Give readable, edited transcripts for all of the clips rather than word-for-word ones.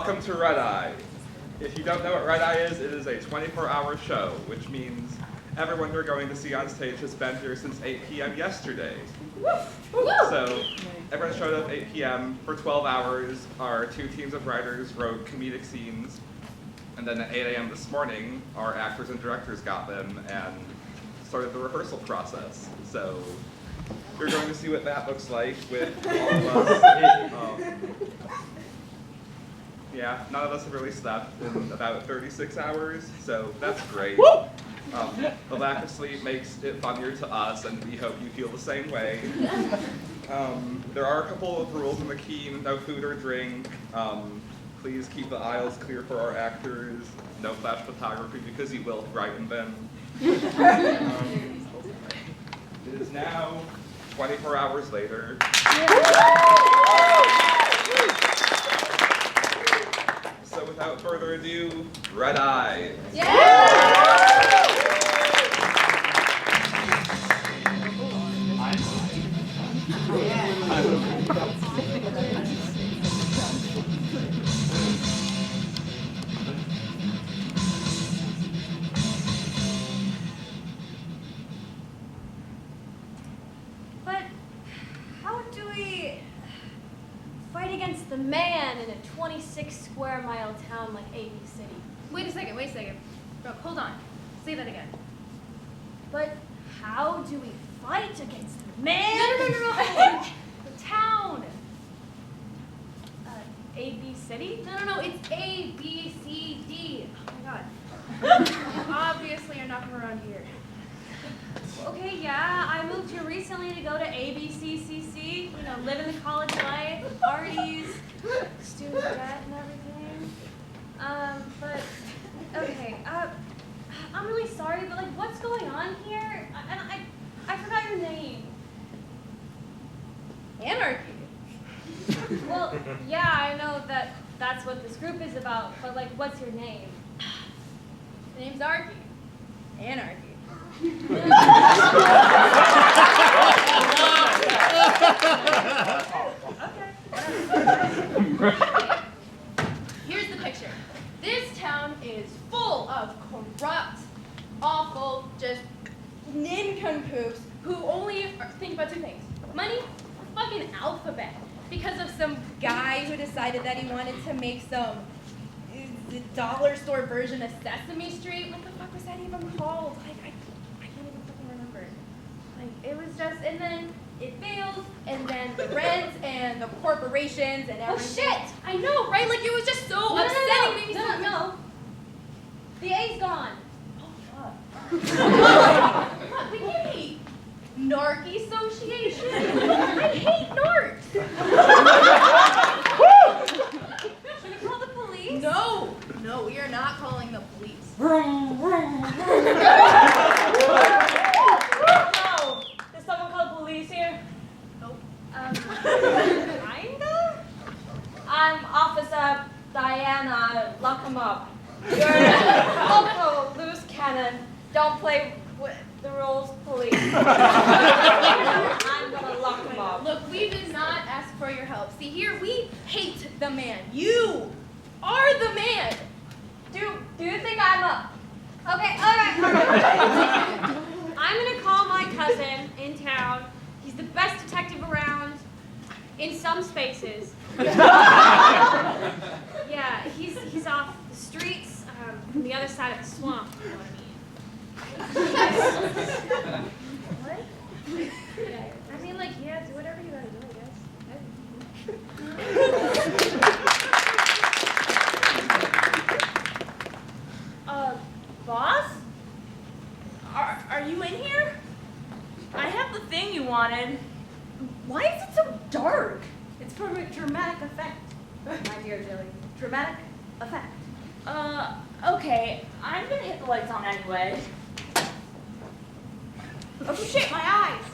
Welcome to Red Eye. If you don't know what Red Eye is, it is a 24-hour show, which means everyone you're going to see on stage has been here since 8 p.m. yesterday. So everyone showed up 8 p.m. for 12 hours. Our two teams of writers wrote comedic scenes. And then at 8 a.m. this morning, our actors and directors got them and started the rehearsal process. So you're going to see what that looks like with all of us. Yeah, none of us have really slept in about 36 hours, so that's great. The lack of sleep makes it funnier to us, and we hope you feel the same way. There are a couple of rules in the keen: no food or drink. Please keep the aisles clear for our actors. No flash photography because you will frighten them. It is now 24 hours later. So without further ado, Red Eye. But how do we fight against the man in a 26 square mile town like AB City? Wait a second. Bro, hold on. Say that again. But how do we fight against the man? No. The town. AB City? No, it's A, B, C, D. Oh my god. Obviously you're not from around here. Okay, yeah, I moved here recently to go to ABCCC, you know, live in the college life, parties, student debt and everything. But, okay, I'm really sorry, but like, what's going on here? I forgot your name. Anarchy. Well, yeah, I know that's what this group is about, but like, what's your name? The name's Arky. Anarchy. Here's the picture. This town is full of corrupt, awful, just nincompoops who only think about two things: money, fucking alphabet. Because of some guy who decided that he wanted to make some dollar store version of Sesame Street. What the fuck was that even called? I can't even fucking remember. Like, it was just, and then it fails, and then the rents and the corporations and everything. Oh shit! I know, right? Like, it was just so upsetting. No. The A's gone. Oh, fuck. What? We can't be Narc Association. I hate narcs. Should we call the police? No, we are not calling the police. No. Did someone call the police here? Nope. Kinda? I'm Officer Diana Luckham. You're a local loose cannon. Don't play with the rules, police. I'm gonna lock him up. Look, we did not ask for your help. See, here we hate the man. You are the man. Do you think I'm a... Okay, alright. I'm gonna call my cousin in town. He's the best detective around in some spaces. Yeah, he's off the streets, from the other side of the swamp, you know what I mean? What? Yeah, I mean, like, yeah, do whatever you gotta do, I guess. Boss? Are you in here? I have the thing you wanted. Why is it so dark? It's for a dramatic effect, my dear Jilly. Dramatic effect. Okay. I'm gonna hit the lights on anyway. Oh shit, my eyes!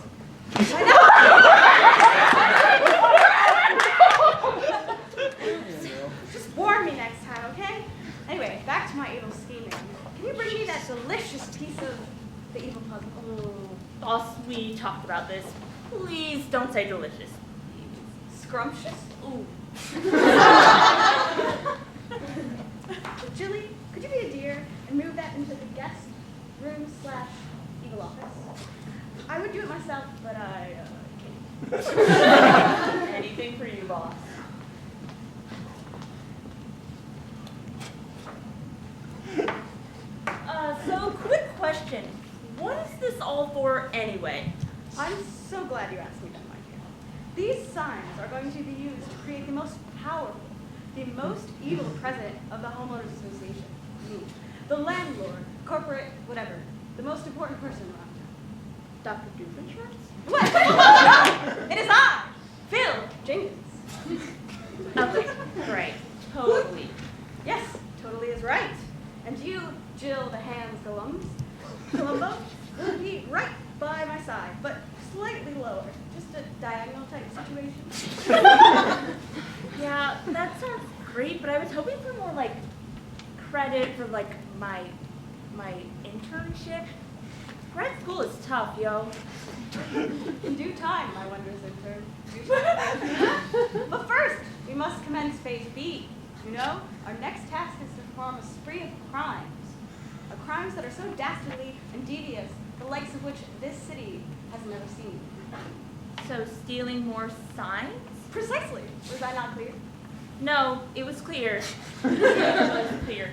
Just warn me next time, okay? Anyway, back to my evil scheming. Can you bring me that delicious piece of the evil puzzle? Oh, boss, we talked about this. Please don't say delicious. Scrumptious? Ooh. this all for anyway? I'm so glad you asked me that, my dear. These signs are going to be used to create the most powerful, the most evil president of the Homeowners Association. Me. The landlord, corporate, whatever. The most important person around town. Dr. Doofenshmirtz? What? It is I, Phil Jenkins. Okay, great. Totally. Yes, totally is right. And you, Jill the Hands Columbo, will be right by my side, but slightly lower. Just a diagonal type situation. Yeah, that sounds great, but I was hoping for more like credit for like my internship. Grad school is tough, yo. In due time, my wondrous intern. Due time. But first, we must commence phase B. You know, our next task is to perform a spree of crimes. Crimes that are so dastardly and devious, the likes of which this city has never seen. So stealing more signs? Precisely. Was I not clear? No, it was clear. Yeah, it was clear.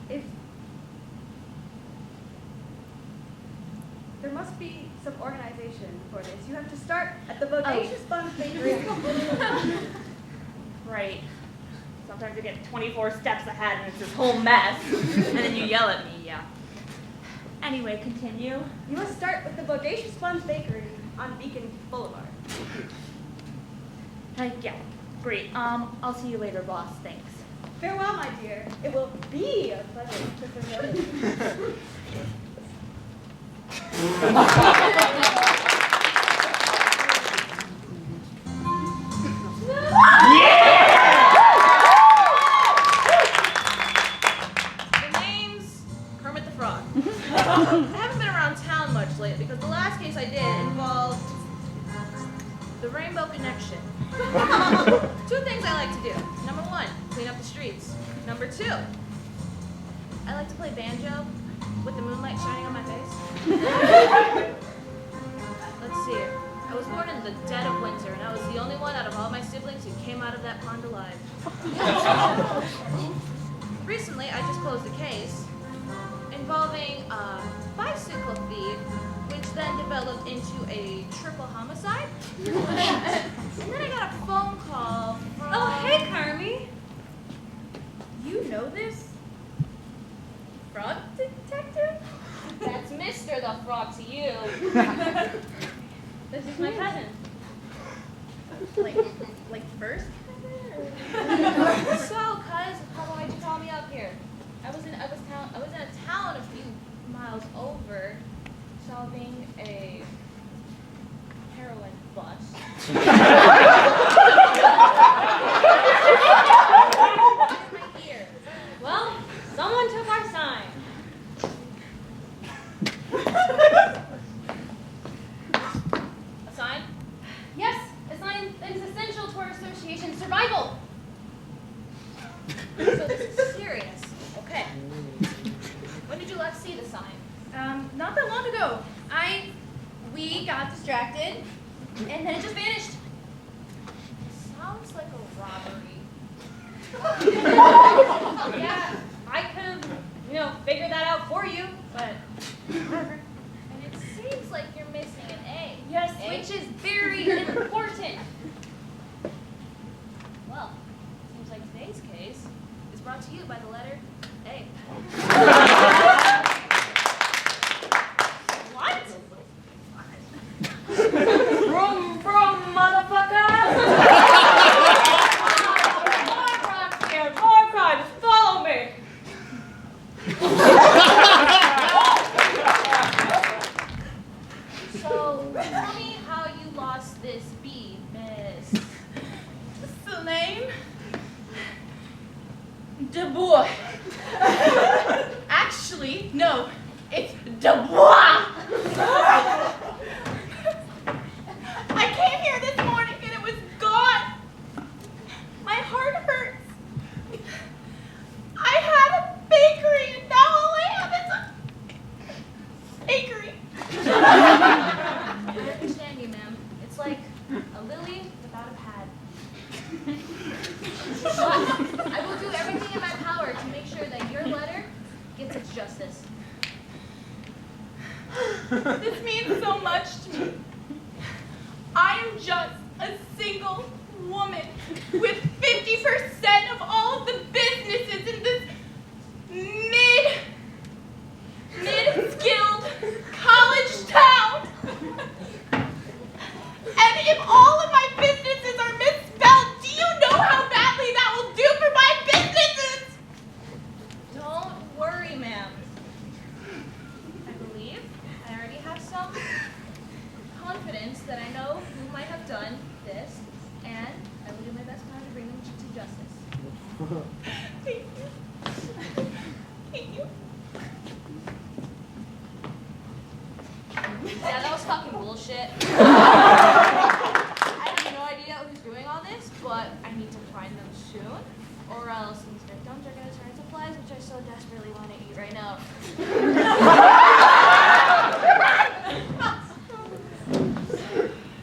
If there must be some organization for this, you have to start at the Bodacious Buns Bakery. Right. Sometimes I get 24 steps ahead and it's this whole mess, and then you yell at me, yeah. Anyway, continue. You must start with the Bodacious Buns Bakery on Beacon Boulevard. Yeah, great. I'll see you later, boss. Thanks. Farewell, my dear. It will be a pleasure to familiar you. The name's Kermit the Frog. I haven't been around town much lately because the last case I did involved the Rainbow Connection. Two things I like to do. Number one, clean up the streets. Number two, I like to play banjo with the moonlight shining on my face. Let's see. I was born in the dead of winter, and I was the only one out of all my siblings who came out of that pond alive. Recently, I just closed a case involving a bicycle thief, which then developed into a triple homicide. And then I got a phone call from... Oh, hey, Carmi. You know this? Frog detective? That's Mr. the Frog to you. This is my cousin. Like first cousin? So, cuz, why'd you call me up here? I was in a town a few miles over, solving a heroin bust. My ear. Well, someone took our sign. A sign? Yes, a sign that is essential to our association's survival. So this is serious. Okay. When did you last see the sign? Not that long ago. We got distracted, and then it just vanished. Sounds like a robbery. Yeah, I could, figure that out for you, but whatever. And it seems like you're missing an A. Yes, A? which is very important. Well, seems like today's case is brought to you by the letter A. What? Vroom, vroom, motherfucker! More crimes here, more crimes, follow me! So, tell me how you lost this B, miss. The name? Dubois. Actually, no, it's Dubois. I came here this morning and it was gone. My heart hurts. I had a bakery and now all I have is a bakery. I understand you, ma'am. It's like a lily This means so much to me. I am just a single woman with 50% of all of the businesses in this mid-skilled college town. And if all of my businesses are misspelled, do you know how badly that will do for my businesses? Don't worry, ma'am. I believe I already have some confidence that I know who might have done this, and I will do my best now to bring them to justice. Thank you. Thank you. Yeah, that was fucking bullshit. I have no idea who's doing all this, but I need to find them soon, or else these victims are gonna turn into flies, which I so desperately want to eat right now.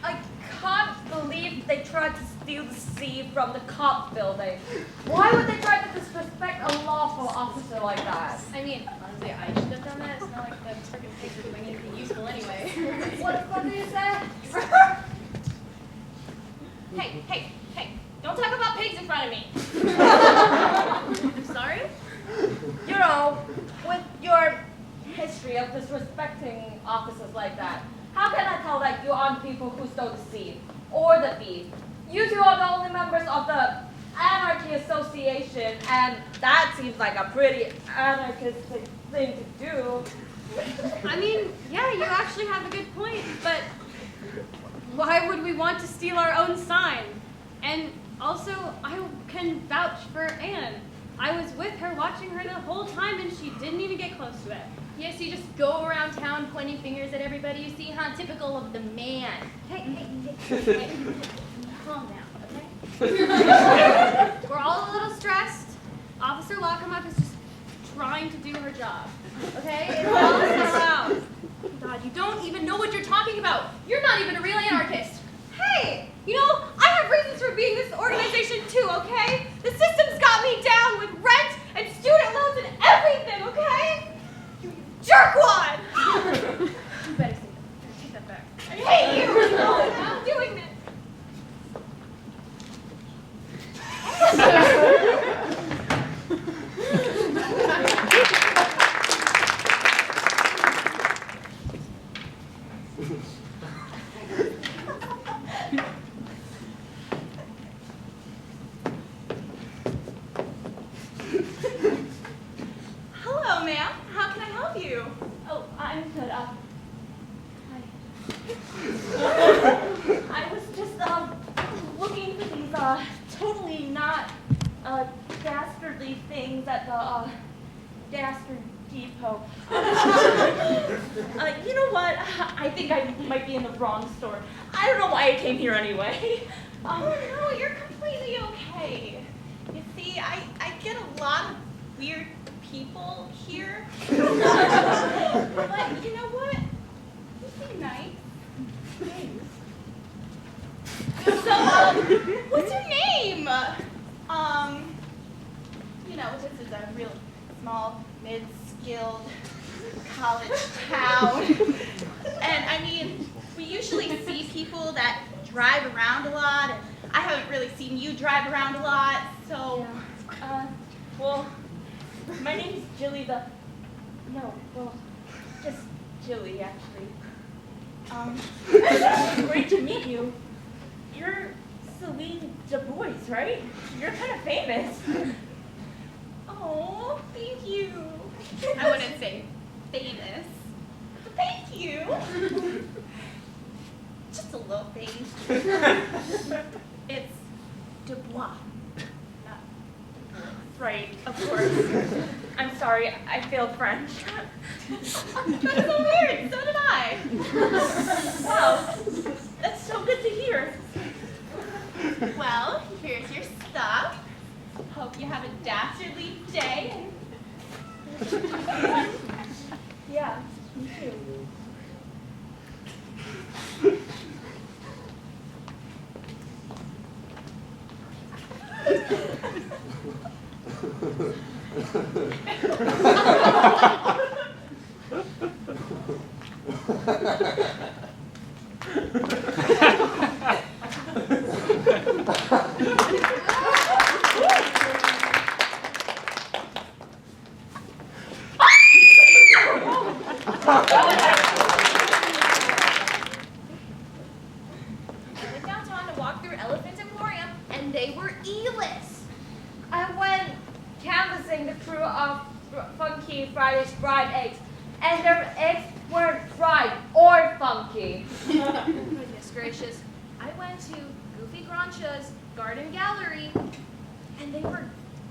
I can't believe they tried to steal the seed from the cop building. Why would they try to disrespect a lawful officer like that? I mean, honestly, I should have done that. It's not like the freaking pigs are doing anything useful anyway. What the fuck did you say? Hey, don't talk about pigs in front of me. I'm sorry? You know, with your history of disrespecting officers like that, how can I tell that you aren't people who stole the seed or the thief? You two are the only members of the Anarchy Association, and that seems like a pretty anarchistic thing to do. I mean, yeah, you actually have a good point, but why would we want to steal our own sign? And also, I can vouch for Anne. I was with her, watching her the whole time, and she didn't even get close to it. Yes, you just go around town pointing fingers at everybody you see, huh? Typical of the man. Hey. Calm down, okay? We're all a little stressed. Officer Lockham is just trying to do her job. Okay? It's all around. God, you don't even know what you're talking about. You're not even a real anarchist. Hey! You know, I have reasons for being this organization too, okay? The system's got me down with rent and student loans and everything, okay? You jerkwad! You better take that back. I hate you! I'm doing this. Hello, ma'am. How can I help you? Oh, I'm good. I was just looking for these totally not dastardly things at the dastard depot. You know what? I think I might be in the wrong store. I don't know why I came here anyway. Oh, no, you're completely okay. You see, I get a lot of weird people here. But you know what? You seem nice. So, what's your name? You know, this is a real small, mid-skilled college town. And I mean, we usually see people that drive around a lot, and I haven't really seen you drive around a lot, so... Well, my name's Jilly just Jilly, actually. Great to meet you. You're Celine Du Bois, right? You're kind of famous. Oh, thank you. I wouldn't say famous. But thank you. Just a little thing. It's Du Bois. Not Right, of course. I'm sorry, I failed French. That's so weird. So did I. Wow, that's so good to hear. Well, here's your stuff. Hope you have a dastardly day. Yeah, me too. went downtown to walk through Elephant Emporium, and they were E-list. I went canvassing the crew of Funky Friday's fried eggs, and their eggs weren't fried or funky. Goodness gracious. I went to Goofy Grancha's garden gallery, and they were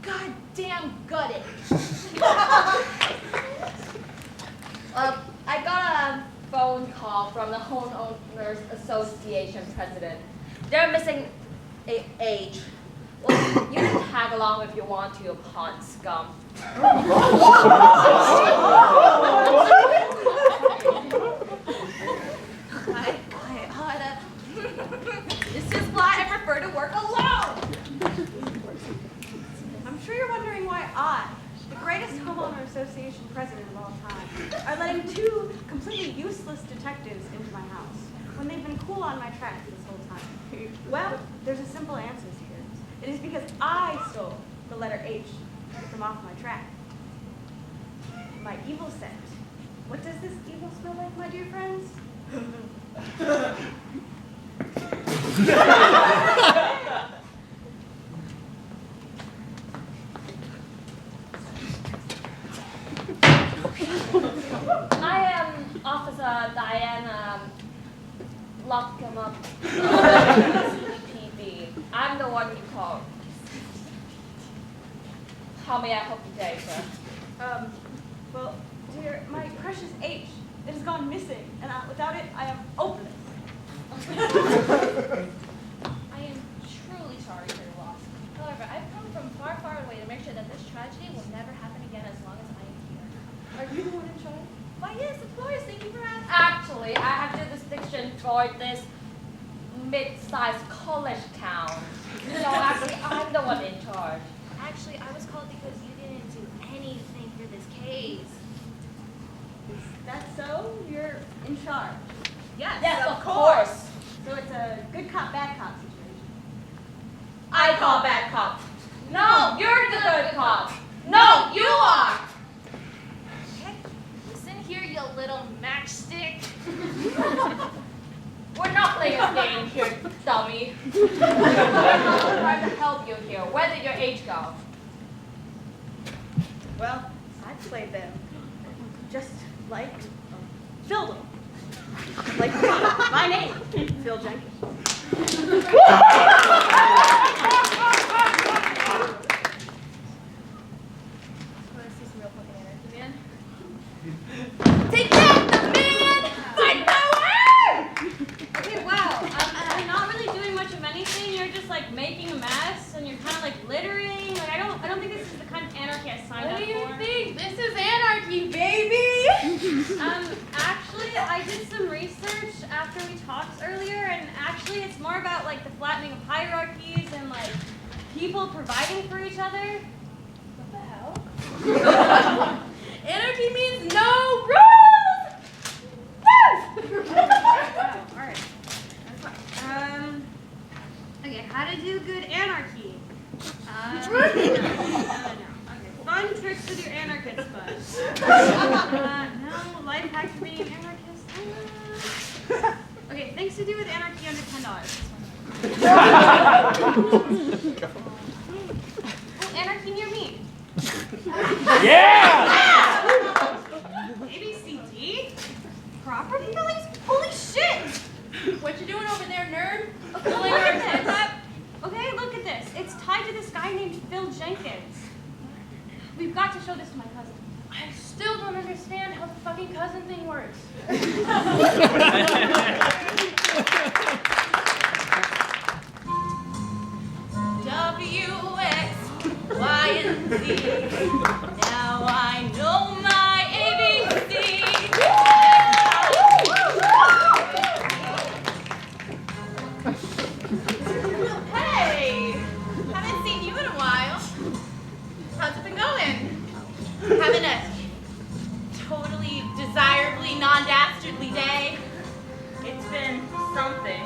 goddamn gutted. I got a phone call from the Homeowners Association president. They're missing a age. Well, you can tag along if you want to, you pond scum. This is why I prefer to work alone. I'm sure you're wondering why I, the greatest homeowner association president of all time, are letting two completely useless detectives into my house when they've been cool on my track this whole time. Well, there's a simple answer here. It is because I stole the letter H from off my track. My evil scent. What does this evil smell like, my dear friends? I am Officer Diana Lock him up. PD. I'm the one you call. How may I help you today, sir? Well, dear, my precious H, it has gone missing, and without it, I am hopeless. I am truly sorry for your loss. However, I've come from far, far away to make sure that this tragedy will never happen again as long as I am here. Are you the one in charge? Why, yes, of course. Thank you for asking. Actually, I have the distinction for this mid-sized college town. So actually, I'm the one in charge. Actually, I was called because you didn't do anything for this case. Is that so? You're in charge. Yes, of course. So it's a good cop, bad cop situation. I call bad cop. No, you're the good cop. No, you are. Heck, listen here, you little matchstick. We're not playing a game here, dummy. I'm trying to help you here. Where did your age go? Well, I played them just like Phil them. Like me. My name, Phil Jenkins. Take that, the man! Fight power! Okay, wow. I'm not really doing much of anything. You're just like making a mess, and you're kind of like littering. Like I don't think this is the kind of anarchy I signed What up do you for. think? This is anarchy, baby! Actually, I did some research after we talked earlier, and actually, it's more about like the flattening of hierarchies and like people providing for each other. What the hell? Anarchy means no rules! Woo! Wow, alright. Okay, how to do good anarchy. No. Okay, fun tricks to do anarchist fun. No, life hacks for being an anarchist. Okay, things to do with anarchy under $10. Oh, anarchy near me. ABCD? Property values? Holy shit! What you doing over there, nerd? Look at this. Okay, look at this. It's tied to this guy named Phil Jenkins. We've got to show this to my cousin. I still don't understand how the fucking cousin thing works. W, X, Y, and Z. Now I know my ABC. Hey, haven't seen you in a while. How's it been going? Having a totally desirably non-dastardly Shibley day. It's been something.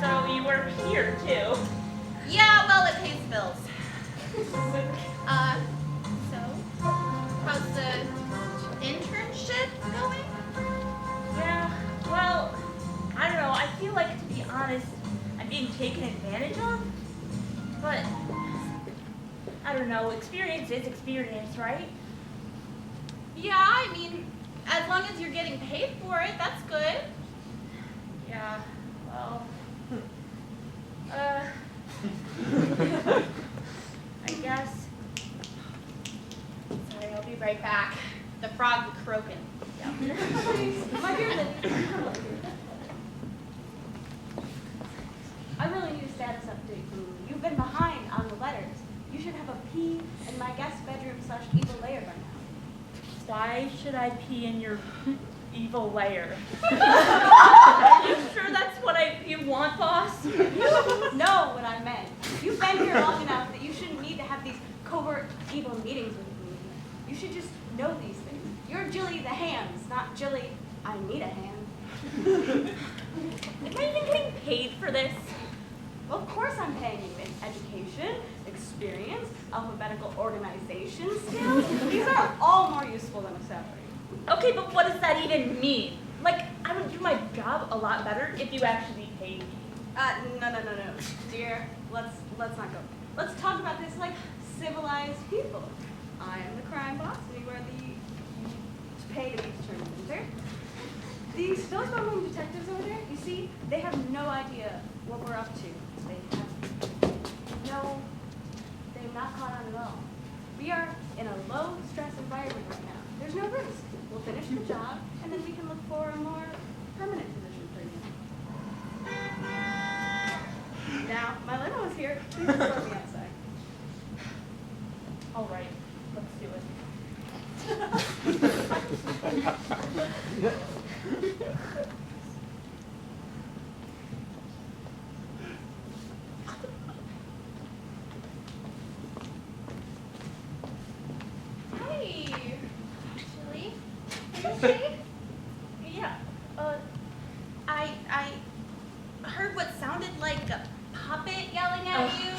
So you were here too. Yeah, well, it pays bills. So, how's the internship going? Yeah, well, I don't know. I feel like, to be honest, I'm being taken advantage of. But, I don't know. Experience is experience, right? Yeah, I mean, as long as you're getting paid for it, that's good. Yeah, well, I guess. Sorry, I'll be right back. The frog's croaking. My dear Lily, I really need a status update from you. You've been behind on the letters. You should have a pee in my guest bedroom/evil lair by now. Why should I pee in your evil lair? Are you sure that's what you want, boss? You know what I meant. You've been here long enough that you shouldn't need to have these covert evil meetings with me. You should just know these things. You're Jilly the Hands, not Jilly, I need a hand. Am I even getting paid for this? Well, of course I'm paying you in education, experience, alphabetical organization skills. These are all more useful than a salary. Okay, but what does that even mean? Like, I would do my job a lot better if you actually paid me. No. Dear, let's not go. Let's talk about this like civilized people. I am the crime boss, and you are the pay to be determined intern. Those bumbling detectives over there, you see, they have no idea what we're up to. They've not caught on at all. We are in a low-stress environment right now. There's no risk. We'll finish the job, and then we can look for a more permanent position for you. Now, my limo is here. Please escort me outside. All right, let's do it. Hey, Chili. Are you okay? Yeah, I heard what sounded like a puppet yelling at you.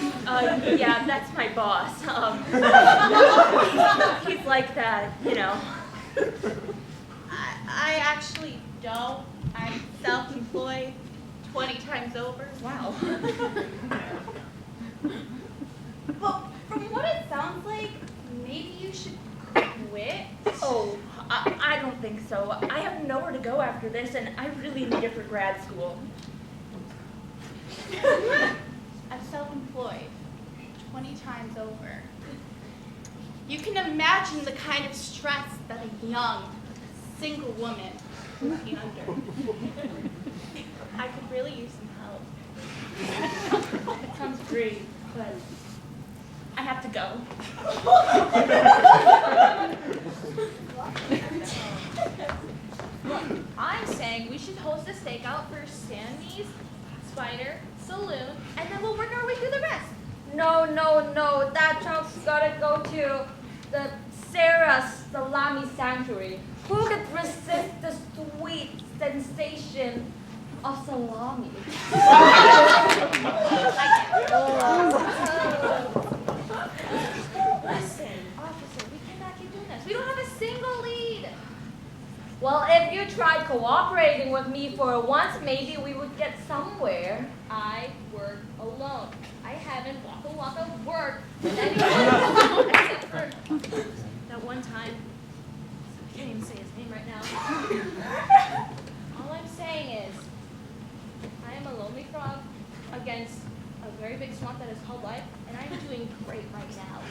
yeah, that's my boss. He's like that, you know. I actually don't. I'm self-employed 20 times over. Wow. Well, from what it sounds like, maybe you should quit. Oh, I don't think so. I have nowhere to go after this, and I really need it for grad school. I'm self-employed 20 times over. You can imagine the kind of stress that a young, single woman would be under. I could really use some help. It sounds great, but I have to go. Look, I'm saying we should host a stakeout for Sammy's Spider Saloon, and then we'll work our way through the rest. No. That chunk's gotta go to the Sarah Salami Sanctuary. Who could resist the sweet sensation of salami? Listen, officer, we cannot keep doing this. We don't have a single lead. Well, if you tried cooperating with me for once, maybe we would get somewhere. I work alone. I haven't waka worked with anyone except for that one time. I can't even say his name right now. All I'm saying is, I am a lonely frog against a very big swamp that is called life, and I'm doing great right now.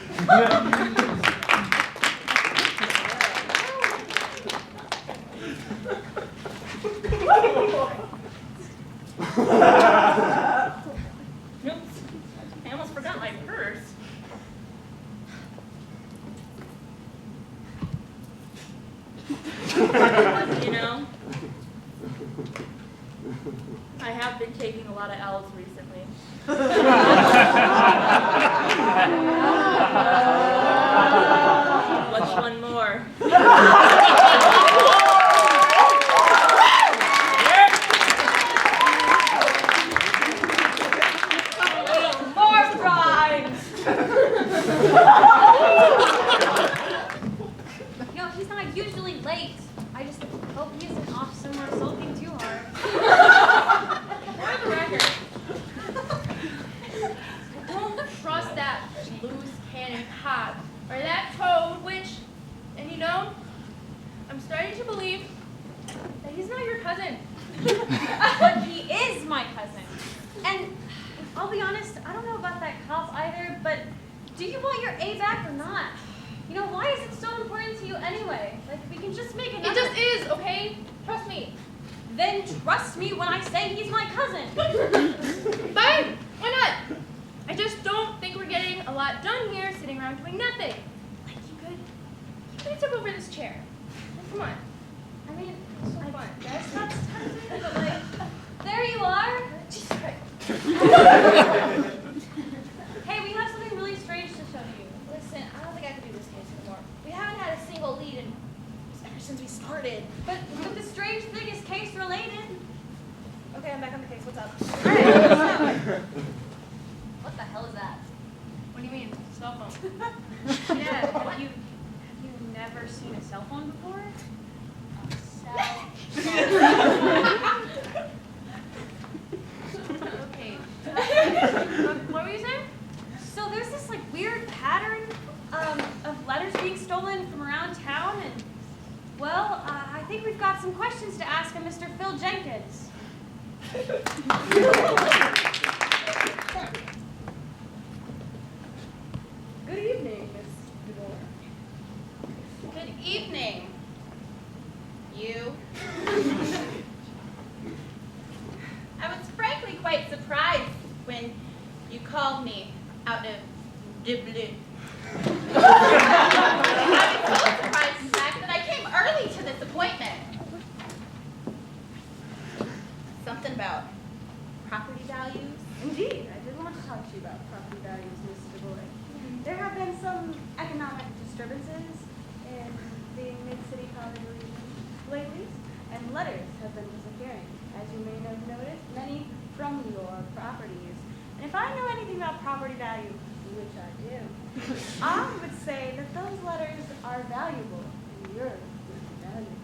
Oops, I almost forgot my purse. You know, I have been taking a lot of L's recently. What's one more? cousin. But he is my cousin. And I'll be honest, I don't know about that cop either, but do you want your A back or not? You know, why is it so important to you anyway? Like, we can just make another. It just is, okay? Trust me. Then trust me when I say he's my cousin. Fine, why not? I just don't think we're getting a lot done here sitting around doing nothing. Like, you could take over this chair. Like, come on. I mean, So I fun. guess that's tempting, but like, there you are. Jesus Christ. Hey, we have something really strange to show you. Listen, I don't think I can do this case anymore. We haven't had a single lead ever since we started. But the strange thing is case related. Okay, I'm back on the case. What's up? What the hell is that? What do you mean? Cell phone. Yeah, have you never seen a cell phone before? Okay. What were you saying? So there's this like weird pattern of letters being stolen from around town, and well, I think we've got some questions to ask of Mr. Phil Jenkins. Good evening, Miss DeBoer. Good evening. You. I was frankly quite surprised when you called me out of the blue. I was so surprised, in fact, that I came early to this appointment. Something about property values. Indeed, I did want to talk to you about property values, Miss DeBoer. There have been some economic disturbances in the mid-city college region lately, and letters have been disappearing. As you may have noticed, many from your properties. And if I know anything about property value, which I do, I would say that those letters are valuable, and you're valuable.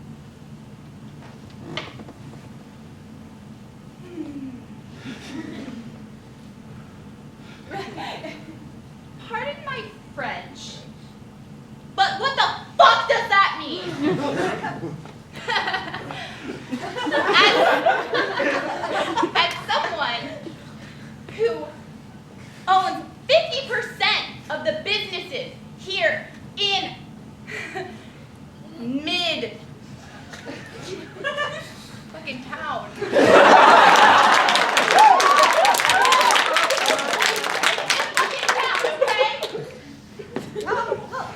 Pardon my French, but what the fuck does that mean? As someone who owns 50% of the businesses here in mid fucking town.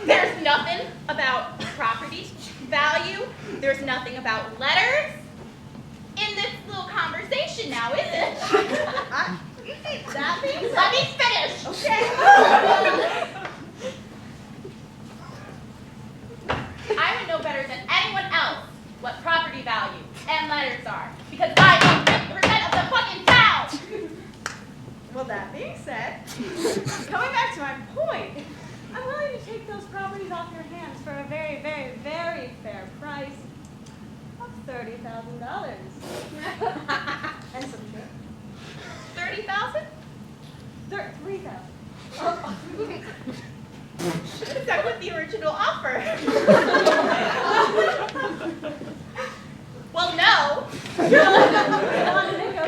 There's nothing about property value. There's nothing about letters in this little conversation now, is it? That being Let me finish. okay. I would know better than anyone else what property value and letters are, because I own 50% of the fucking town. Well, that being said, coming back to my point, I'm willing to take those properties off your hands for a very, very, very fair price of $30,000. And some change. 30,000? 3,000. Should have stuck with the original offer. Well, no. Come on, Nico.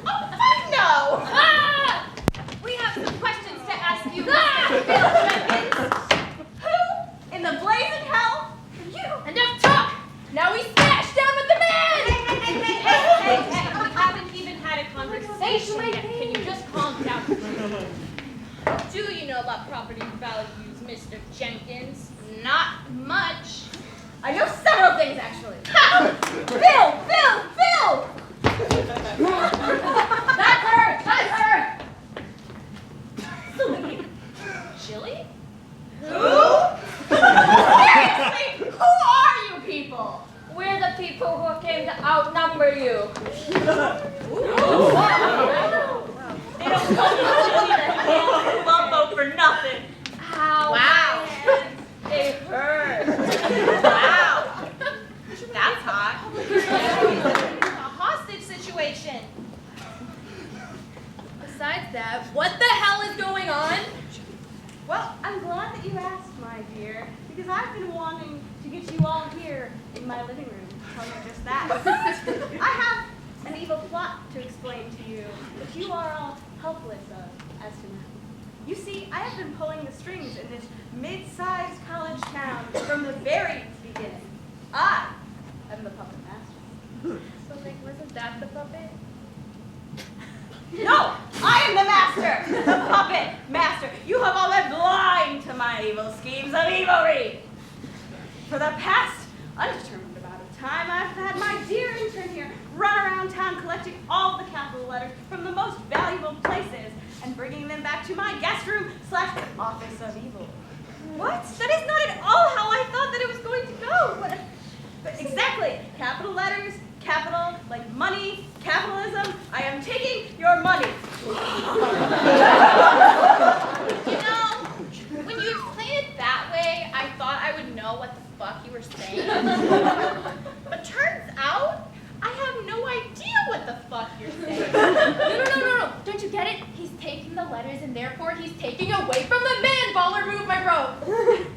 Oh, fuck no. Ah! We have some questions to ask you, Mr. Phil Jenkins. Who in the blazing hell? You. Enough talk! Now we smash down with the man! Hey, we haven't even had a conversation yet. Can you just calm down? Do you know about property values, Mr. Jenkins? Not much. I know several things, actually. Phil! That's her! Chili? Who? Seriously, who are you people? We're the people who came to outnumber you. They don't call me Chili the Hand Lumbo for nothing. Ow. Wow. They hurt. Wow. That's hot. A hostage situation. Besides that, what the hell is going on? Well, I'm glad that you asked, my dear, because I've been wanting to get you all here in my living room. tell you just that. I have an evil plot to explain to you that you are all helpless of as to now. You see, I have been pulling the strings in this mid-sized college town from the very beginning. I am the puppet master. So, like, wasn't that the puppet? No, I am the master, the puppet master. You have all been blind to my evil schemes of evilry. For the past undetermined amount of time, I've had my dear intern here run around town collecting all the capital letters from the most valuable places and bringing them back to my guest room / office of evil. What? That is not at all how I thought that it was going to go. But exactly, capital letters, capital, like money, capitalism. I am taking your money. You know, when you explain it that way, I thought I would know what the fuck you were saying. But turns out, I have no idea what the fuck you're saying. No. Don't you get it? He's taking the letters and therefore he's taking away from the man. Baller, move my rope.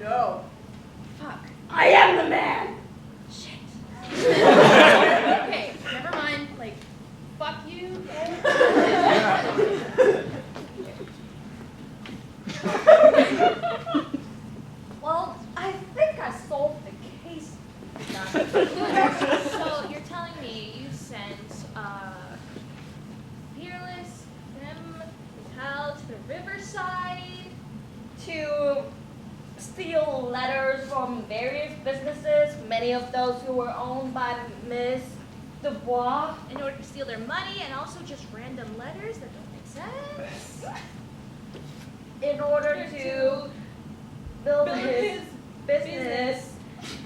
No. Fuck. I am the man. Shit. Okay, never mind. Like, fuck you. Well, I think I solved the case. So you're telling me you sent Fearless, them, Cal to the riverside? To steal letters from various businesses, many of those who were owned by Miss Dubois. In order to steal their money and also just random letters that don't make sense? In order to build his business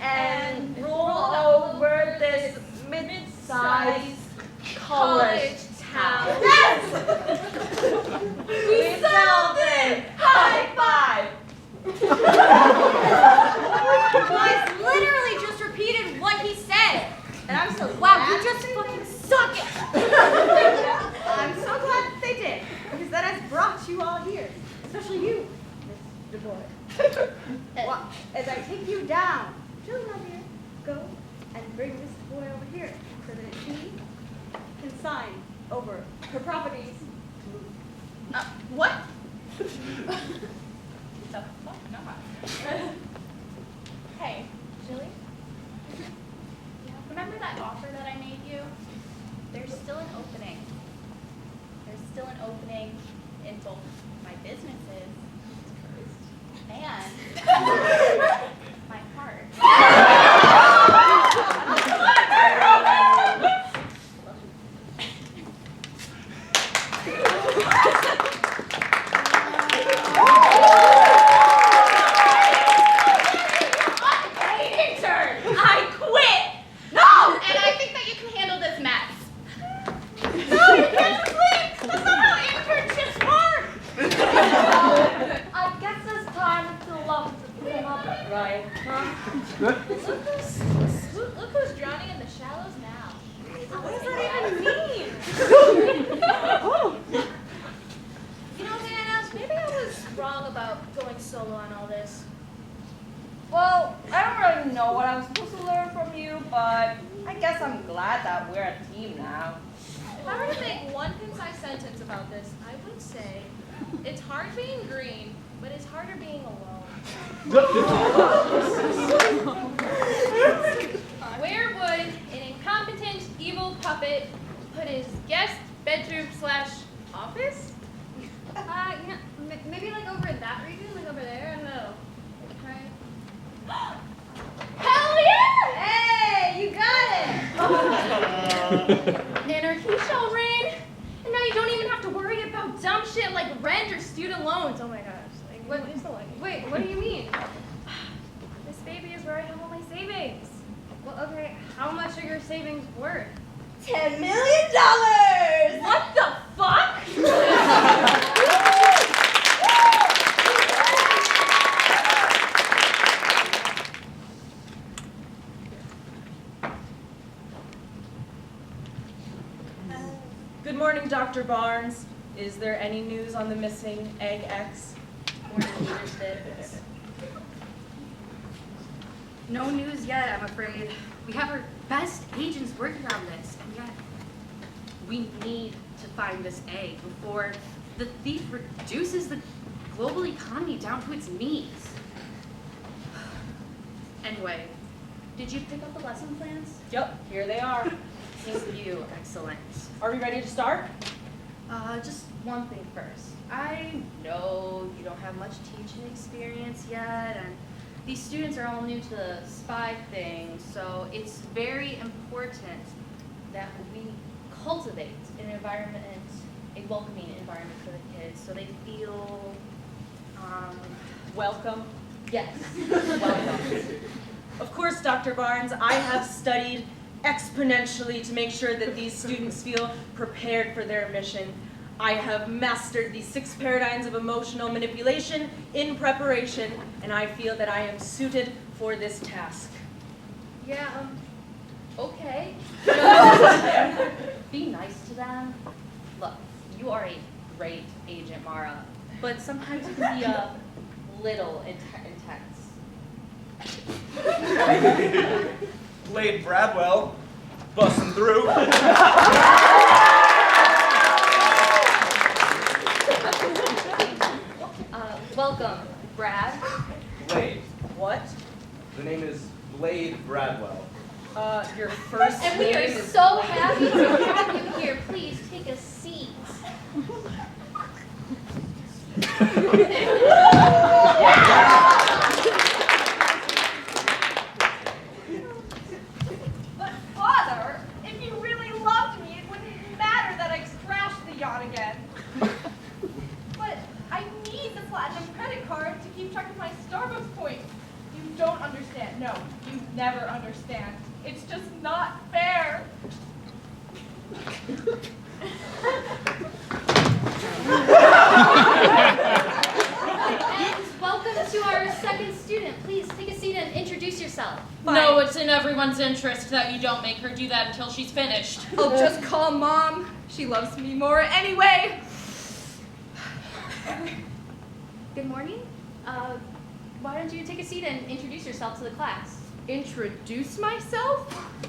and rule over this mid-sized college town. Yes! We solved it! High five! Guys literally just repeated what he said. And I'm so Wow, glad you just fucking suck it. I'm so glad that they did, because that has brought you all here, especially you, Miss Du Bois. Well, as I take you down, Julie, my dear, go and bring Miss Du Bois over here so that she can sign over her properties. What? The fuck not? Hey, Julie? Remember that offer that I made you? There's still an opening. There's still an opening in both my businesses and my heart. Look who's drowning in the shallows now. What does that even mean? You know, Hannah, maybe I was wrong about going solo on all this. Well, I don't really know what I'm supposed to learn from you, but I guess I'm glad that we're a team now. If I were to make one concise sentence about this, I would say, it's hard being green, but it's harder being alone. Where would an incompetent, evil puppet put his guest bedroom / office? Yeah, maybe like over in that region, like over there. I don't know. Right? Hell yeah! Hey, you got it! Anarchy shall reign, and now you don't even have to worry about dumb shit like rent or student loans. Oh my gosh. Like, what is the life? Wait, what do you mean? This baby is where I have all my savings. Well, okay, how much are your savings worth? $10 million! What the fuck? Good morning, Dr. Barnes. Is there any news on the missing Egg X? No news yet, I'm afraid. We have her best agents working on this, and yet we need to find this egg before the thief reduces the global economy down to its knees. Anyway, did you pick up the lesson plans? Yep, here they are. Thank you, excellent. Are we ready to start? Just one thing first. I know you don't have much teaching experience yet, and these students are all new to the SPY thing, so it's very important that we cultivate an environment, a welcoming environment for the kids, so they feel, Welcome. yes, welcome. Of course, Dr. Barnes, I have studied exponentially to make sure that these students feel prepared for their mission. I have mastered the 6 paradigms of emotional manipulation in preparation, and I feel that I am suited for this task. Yeah, okay. Be nice to them. Look, you are a great agent, Mara, but sometimes you can be a little intense. Blade Bradwell, busting through. Welcome, Brad. Blade. What? The name is Blade Bradwell. Your first And we name are is so happy to have you here. Please take a seat. But Father, if you really loved me, it wouldn't matter that I crashed the yacht again. But I need the platinum credit card to keep track of my Starbucks points. You don't understand. No, you never understand. It's just not fair. And welcome to our second student. Please take a seat and introduce yourself. No, it's in everyone's interest that you don't make her do that until she's finished. I'll just call Mom. She loves me more anyway. Good morning. Why don't you take a seat and introduce yourself to the class? Introduce myself?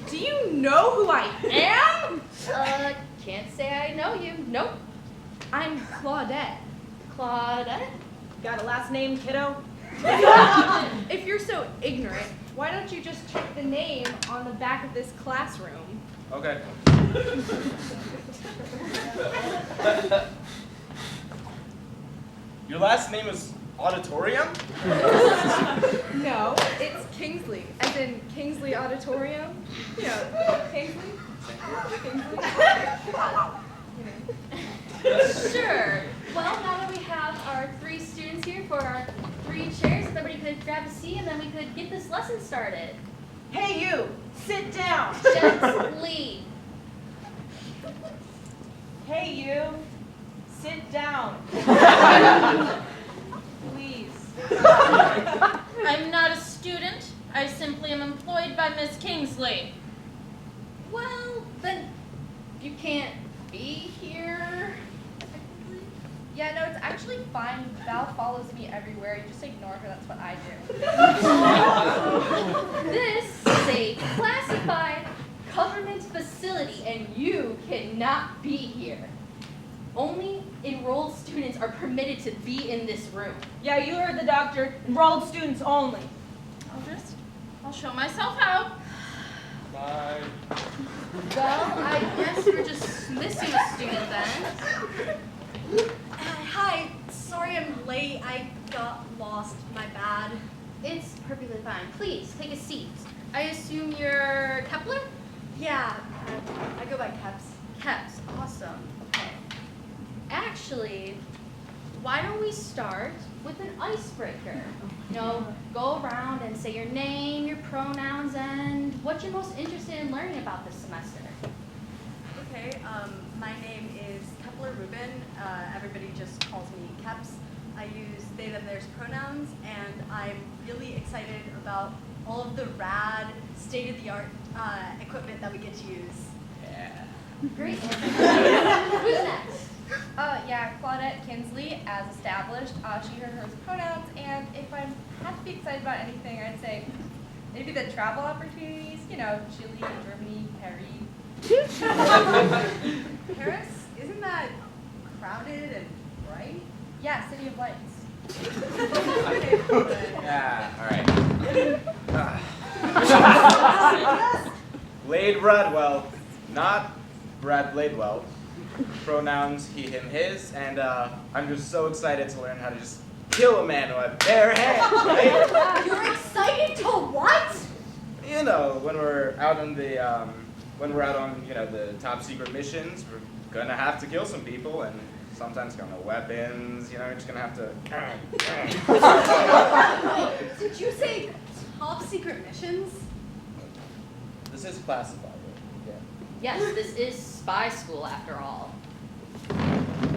Do you know who I am? Can't say I know you. Nope. I'm Claudette. Claudette? Got a last name, kiddo? If you're so ignorant, why don't you just check the name on the back of this classroom? Okay. Your last name is Auditorium? No, it's Kingsley, as in Kingsley Auditorium. You know, Kingsley? Sure. Well, now that we have our 3 students here for our 3 chairs, if everybody could grab a seat and then we could get this lesson started. Hey, you! Sit down! Gently. Hey, you! Sit down! Please. I'm not a student. I simply am employed by Miss Kingsley. Well, then you can't be here. Yeah, no, it's actually fine. Val follows me everywhere. You just ignore her. That's what I do. This is a classified government facility and you cannot be here. Only enrolled students are permitted to be in this room. Yeah, you heard the doctor. Enrolled students only. I'll show myself out. Bye. Well, I guess we're just missing a student then. Hi, sorry I'm late. I got lost. My bad. It's perfectly fine. Please, take a seat. I assume you're Kepler? Yeah, I go by Keps. Keps, awesome. Okay. Actually, why don't we start with an icebreaker? You know, go around and say your name, your pronouns, and what you're most interested in learning about this semester. Okay, my name is Kepler Rubin. Everybody just calls me Keps. I use they, them, theirs pronouns, and I'm really excited about all of the rad, state-of-the-art equipment that we get to use. Great. Who's next? Yeah, Claudette Kinsley, as established. She, her, hers pronouns, and if I have to be excited about anything, I'd say Maybe the travel opportunities, you know, Chile, Germany, Paris. Paris? Isn't that crowded and bright? Yeah, City of Lights. Okay, but Yeah, all right. Blade Bradwell, not Brad Bladewell. Pronouns he, him, his, and I'm just so excited to learn how to just kill a man with a bare hand, right? You're excited to what? You know, when we're out on the, you know, the top secret missions, we're gonna have to kill some people, and sometimes gonna weapons, you know, you're just gonna have to. did you say top secret missions? This is classified, yeah. Yes, this is spy school after all.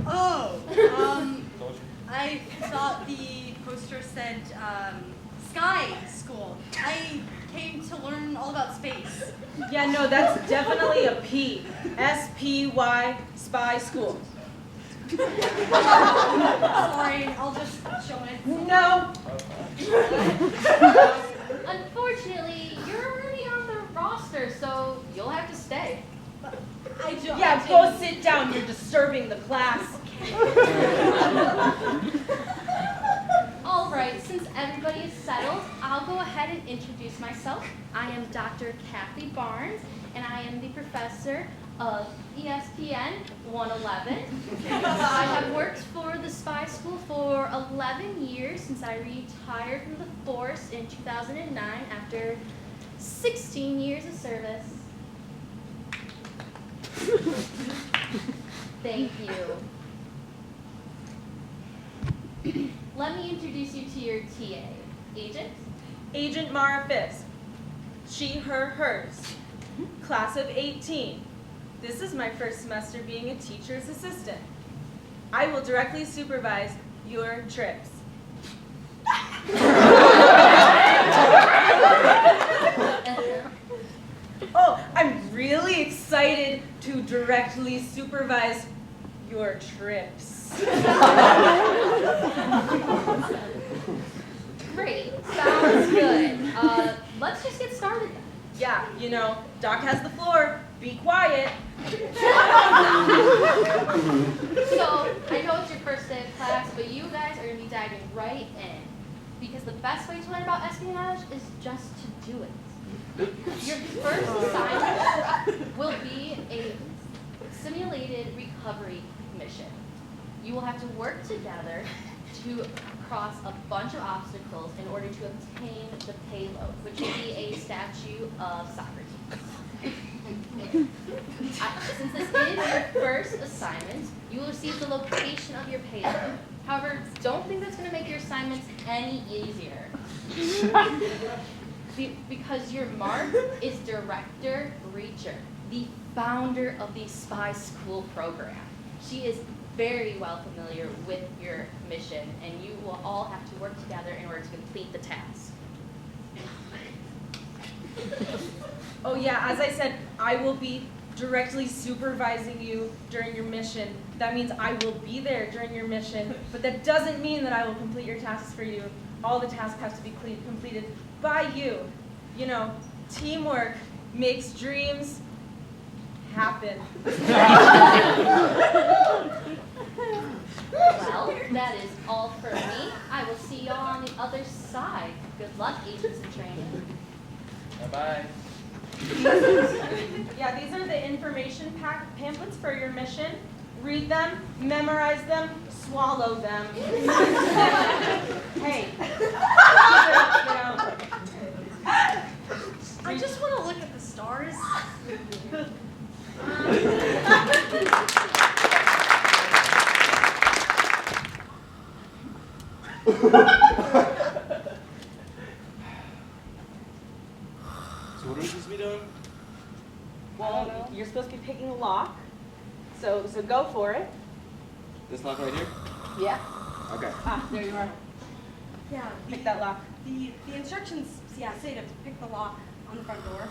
Oh, Told you. I thought the poster said sky school. I came to learn all about space. Yeah, no, that's definitely a P. S-P-Y, spy school. Sorry, I'll just show it. No. Unfortunately, you're already on the roster, so you'll have to stay. I don't. Yeah, go sit down. You're disturbing the class. All right, since everybody is settled, I'll go ahead and introduce myself. I am Dr. Kathy Barnes, and I am the professor of ESPN 111. I have worked for the spy school for 11 years since I retired from the force in 2009 after 16 years of service. Thank you. Let me introduce you to your TA. Agent? Agent Mara Fisk. She, her, hers. Class of 18. This is my first semester being a teacher's assistant. I will directly supervise your trips. Oh, I'm really excited to directly supervise your trips. Great. Sounds good. Let's just get started then. Yeah, you know, Doc has the floor. Be quiet. So, I know it's your first day of class, but you guys are going to be diving right in. Because the best way to learn about espionage is just to do it. Your first assignment will be a simulated recovery mission. You will have to work together to cross a bunch of obstacles in order to obtain the payload, which will be a statue of Socrates. Since this is your first assignment, you will receive the location of your payload. However, don't think that's going to make your assignments any easier. Because your mark is Director Reacher, the founder of the spy school program. She is very well familiar with your mission, and you will all have to work together in order to complete the task. Oh yeah, as I said, I will be directly supervising you during your mission. That means I will be there during your mission, but that doesn't mean that I will complete your tasks for you. All the tasks have to be completed by you. You know, teamwork makes dreams happen. Well, that is all for me. I will see y'all on the other side. Good luck, agents in training. Bye-bye. Yeah, these are the information pamphlets for your mission. Read them, memorize them, swallow them. Hey. You know. I just want to look at the stars. So what are we supposed to be doing? Well, you're supposed to be picking a lock, so go for it. This lock right here? Yeah. Okay. Ah, there you are. Yeah. Pick that lock. The instructions, say to pick the lock on the front door.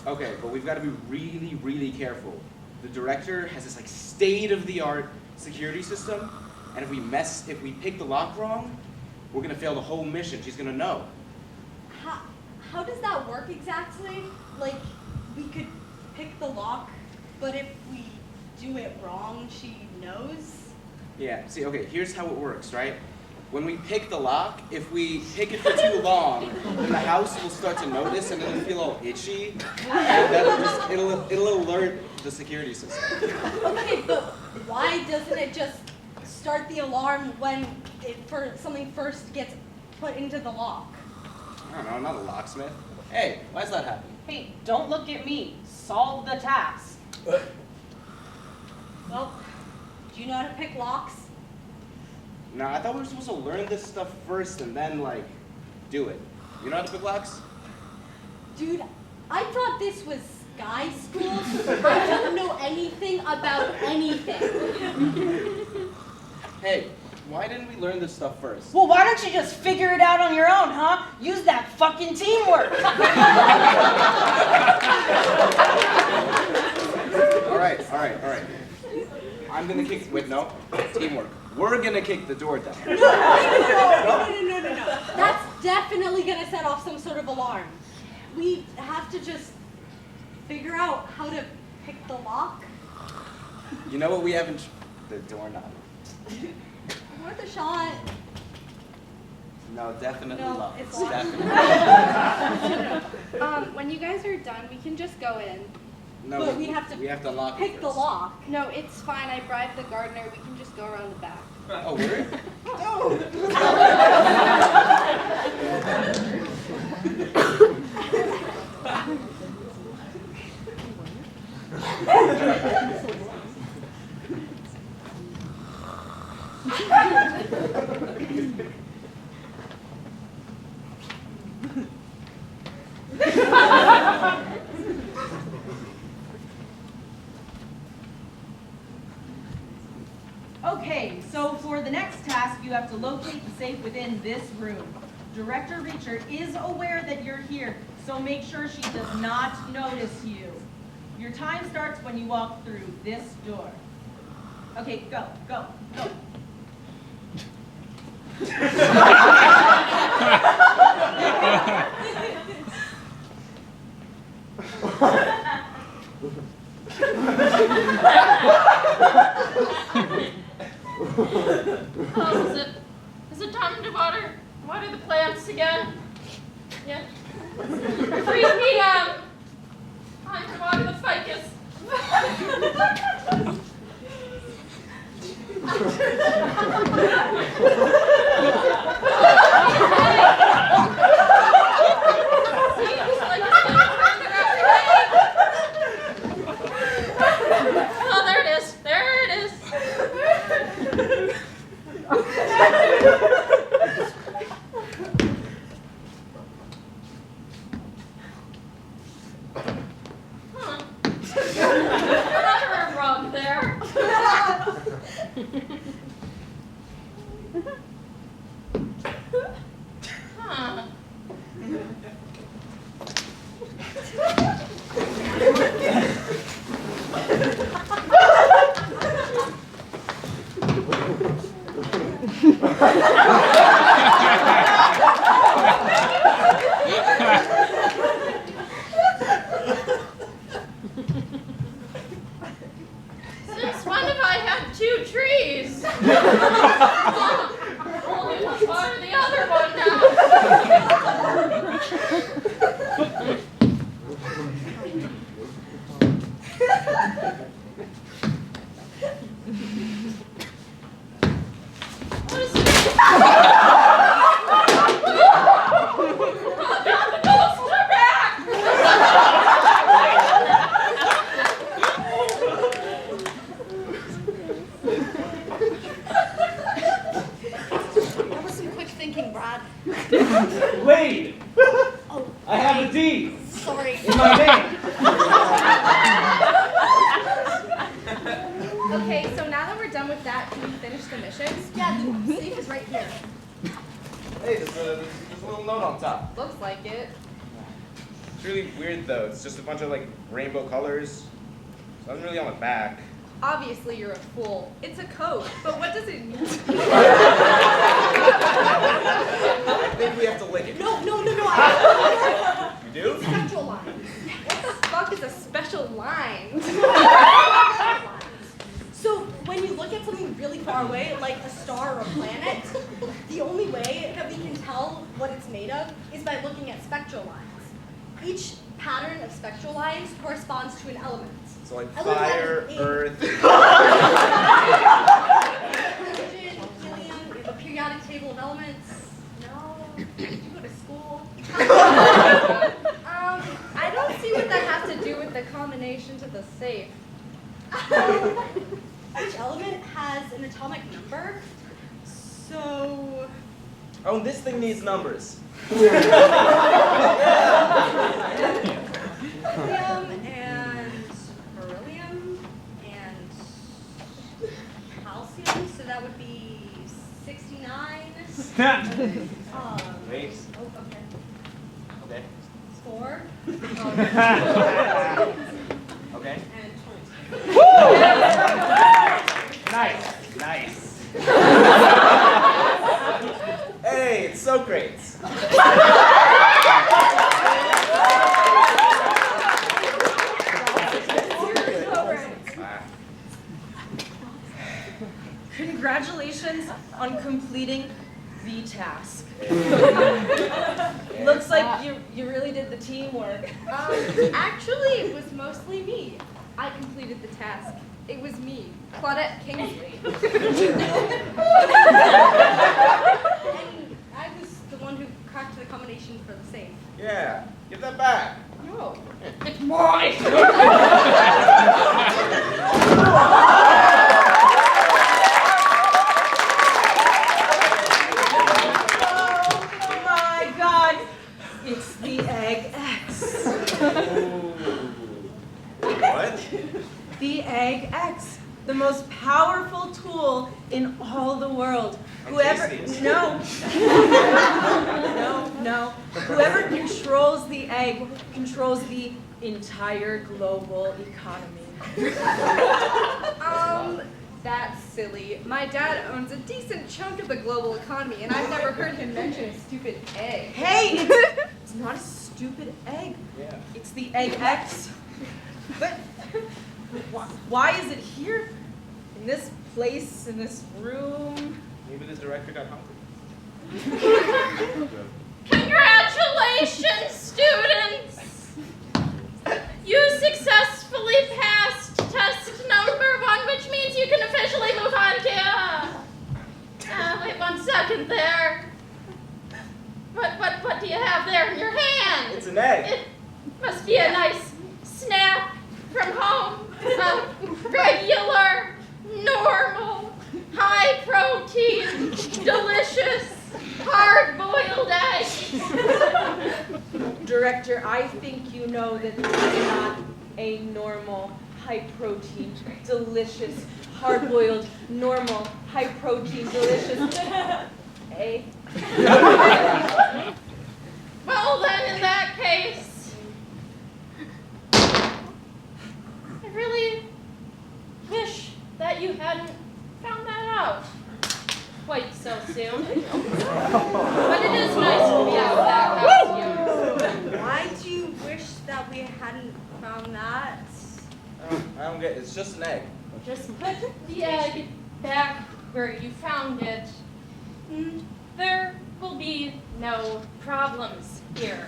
Okay, but we've got to be really, really careful. The director has this like state-of-the-art security system, and if we pick the lock wrong, we're gonna fail the whole mission. She's gonna know. how does that work exactly? Like, we could pick the lock, but if we do it wrong, she knows? Yeah, see, okay, here's how it works, right? When we pick the lock, if we pick it for too long, then the house will start to notice and it'll feel all itchy, and it'll alert the security system. Okay, but why doesn't it just start the alarm when something first gets put into the lock? I don't know, I'm not a locksmith. Hey, why's that happen? Hey, don't look at me. Solve the task. Well, do you know how to pick locks? No, I thought we were supposed to learn this stuff first and then, like, do it. You know how to pick locks? Dude, I thought this was Sky School. I don't know anything about anything. Hey, why didn't we learn this stuff first? Well, why don't you just figure it out on your own, huh? Use that fucking teamwork. All right. I'm gonna kick, wait, no, teamwork. We're gonna kick the door down. No. That's definitely gonna set off some sort of alarm. We have to just figure out how to pick the lock. You know what we haven't, the doorknob. Worth a shot. No, definitely No, locked. it's locked. Definitely. When you guys are done, we can just go in. No, But we have to unlock it pick the first. lock. No, it's fine. I bribed the gardener. We can just go around the back. Oh, word? No! Okay, so for the next task, you have to locate the safe within this room. Director Reacher is aware that you're here, so make sure she does not notice you. Your time starts when you walk through this door. Okay, go. Oh, is it time to water the plants again? Yeah. 3 p.m. Time to water the ficus. Oh, there it is. Huh. Another rug there. Huh. Since when have I had 2 trees? Only one part of the other one now. What is this? The ghosts are back! That was some quick thinking, Brad. Wait! Oh, I have a D sorry. in my name. Okay, so now that we're done with that, can we finish the missions? Yeah, the safe is right here. Hey, there's a little note on top. Looks like it. It's really weird though. It's just a bunch of like rainbow colors. It's not really on the back. Obviously, you're a fool. It's a code, but what does it mean? I think we have to lick it. No. do? Spectral lines. What the fuck is a special line? So when you look at something really far away, like a star or a planet, the only way that we can tell what it's made of is by looking at spectral lines. Each pattern of spectral lines corresponds to an element. So like Elements fire, have earth. Hydrogen, helium, we have a periodic table of elements. No, you go to school. I don't see what that has to do with the combination to the safe. Each element has an atomic number. So Oh, this thing needs numbers. helium and beryllium and calcium, so that would be 69. Wait. Oh, okay. Okay. 4. Okay. And 22. Nice. Nice. Hey, it's so great. Congratulations on completing the task. Looks like you really did the teamwork. Actually, it was mostly me. I completed the task. It was me, Claudette Kingsley. And I was the one who cracked the combination for the safe. Yeah, give that back. No. It's mine. Oh my God! It's the Egg X. What? The Egg X, the most powerful tool in all the world. Whoever, tastiest. no, no. Whoever controls the egg controls the entire global economy. That's silly. My dad owns a decent chunk of the global economy, and I've never heard him mention a stupid egg. Hey, it's not a stupid egg. Yeah. It's the Egg X. But why is it here? In this place, in this room? Maybe the director got hungry. Congratulations, students! You successfully passed test number 1, which means you can officially move on to... wait 1 second there. What do you have there in your hand? It's an egg. It must be a nice snack from home. A regular, normal, high protein, delicious, hard-boiled egg. Director, I think you know that this is not a normal, high-protein, delicious, hard-boiled, normal, high-protein, delicious egg. Well then, in that case, I really wish that you hadn't found that out quite so soon. But it is nice to be out back out you. Why do you wish that we hadn't found that? I don't get it. It's just an egg. Just put the egg back where you found it. And there will be no problems here.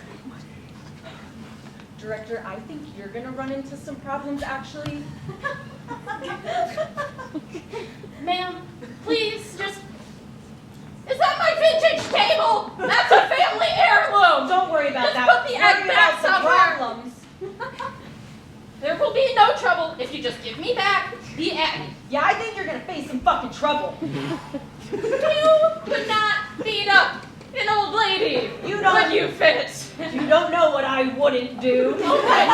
Director, I think you're gonna run into some problems, actually. Ma'am, please just... Is that my vintage table? That's a family heirloom! Don't worry about Just that. put the egg Worry back about the somewhere. problems. There will be no trouble if you just give me back the egg. Yeah, I think you're gonna face some fucking trouble. You could not beat up an old lady You don't- when you fit. You don't know what I wouldn't do. Okay.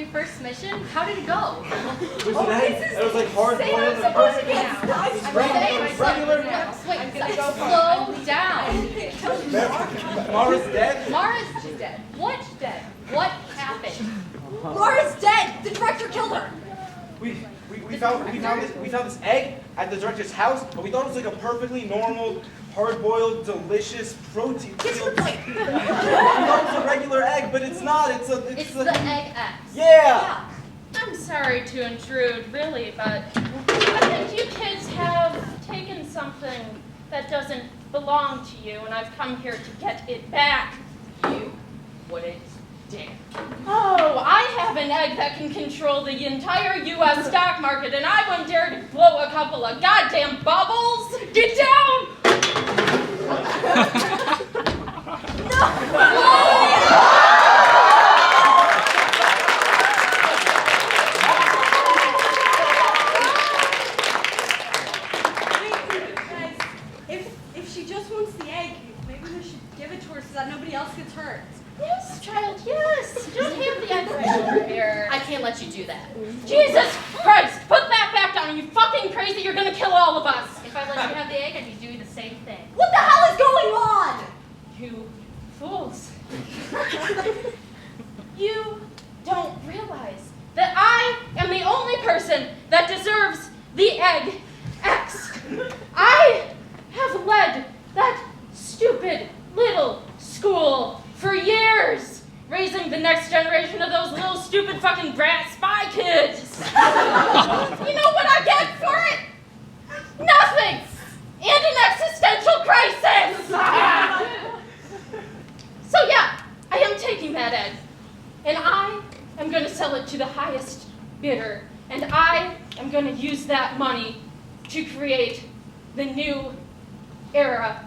your first mission? How did it go? It was an egg. It was like hard boiled and perfect. Regular. Wait, slow down. Mara's dead. Mara's dead. What dead? What happened? Laura's dead! The director killed her! We found this egg at the director's house, but we thought it was like a perfectly normal, hard-boiled, delicious protein. Get to the point! We thought it was a regular egg, but it's not. It's the egg X. Yeah. I'm sorry to intrude, really, but I think you kids have taken something that doesn't belong to you, and I've come here to get it back. You wouldn't dare. Oh, I have an egg that can control the entire U.S. stock market, and I wouldn't dare to blow a couple of goddamn bubbles. Get down! If she just wants the egg, maybe we should give it to her so that nobody else gets hurt. Yes, child, yes. Just have the egg right over here. I can't let you do that. Jesus Christ! Put that back down. Are you fucking crazy? You're gonna kill all of us. If I let you have the egg, I'd be doing the same thing. What the hell is going on? You fools. You don't realize that I am the only person that deserves the egg X. I have led that stupid little school for years, raising the next generation of those little stupid fucking brat spy kids. You know what I get for it? Nothing! And an existential crisis! So yeah, I am taking that egg, and I am going to sell it to the highest bidder, and I am going to use that money to create the new era.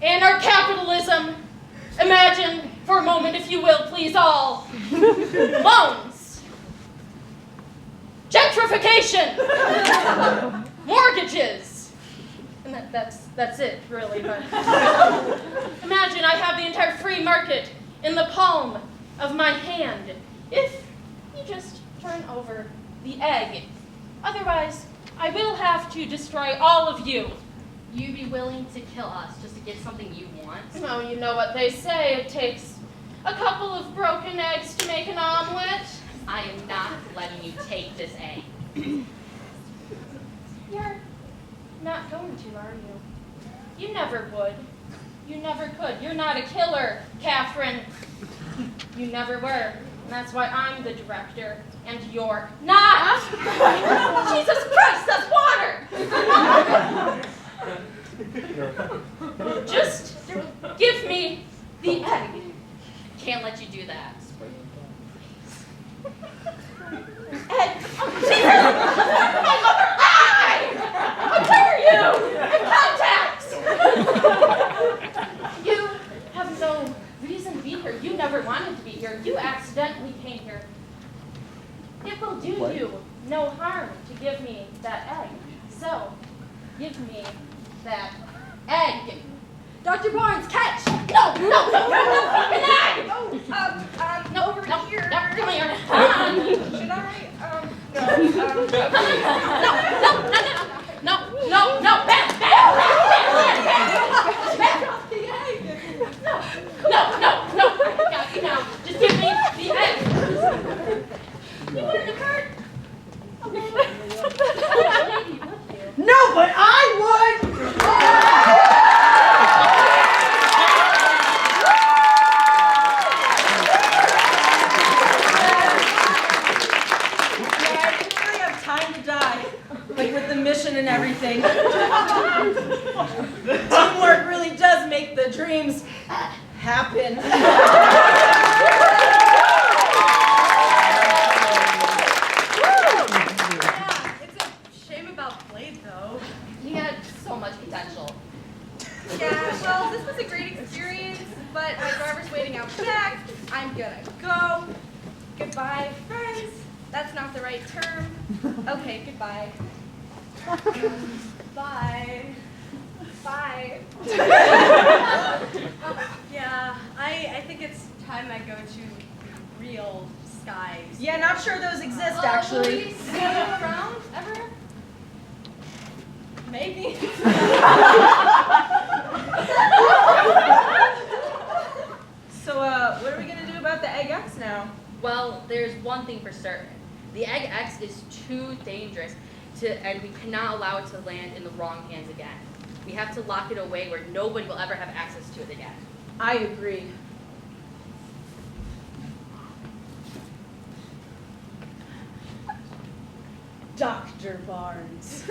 Anarcho-capitalism. Imagine for a moment, if you will, please all. Loans. Gentrification. Mortgages. And that's it, really. But imagine I have the entire free market in the palm of my hand. If you just turn over the egg. Otherwise, I will have to destroy all of you. You'd be willing to kill us just to get something you want? Oh, you know what they say. It takes a couple of broken eggs to make an omelet. I am not letting you take this egg. You're not going to, are you? You never would. You never could. You're not a killer, Catherine. You never were. And that's why I'm the director, and you're not. Jesus Christ, that's water! Just give me the egg. Can't let you do that. Egg. Oh, Jesus! My mother! How dare you! Contacts! You have no reason to be here. You never wanted to be here. You accidentally came here. It will do you no harm to give me that egg. So, give me that egg. Dr. Barnes, catch! No, fucking egg! No, over here. No, come here. Should I? No, back. No, I got you now. Just give me the egg. You wouldn't have hurt a little lady, would you? No, but I would! Yeah, I didn't really have time to die. Like with the mission and everything. Teamwork really does make the dreams happen. He had so much potential. Yeah, well, this was a great experience, but my driver's waiting out back. I'm gonna go. Goodbye, friends. That's not the right term. Okay, goodbye. Bye. Bye. Yeah, I think it's time I go to real skies. Yeah, not sure those exist, Will we actually. see you around ever? Maybe. So, what are we gonna do about the Egg X now? Well, there's one thing for certain. The Egg X is too dangerous and we cannot allow it to land in the wrong hands again. We have to lock it away where nobody will ever have access to it again. I agree. Dr. Barnes.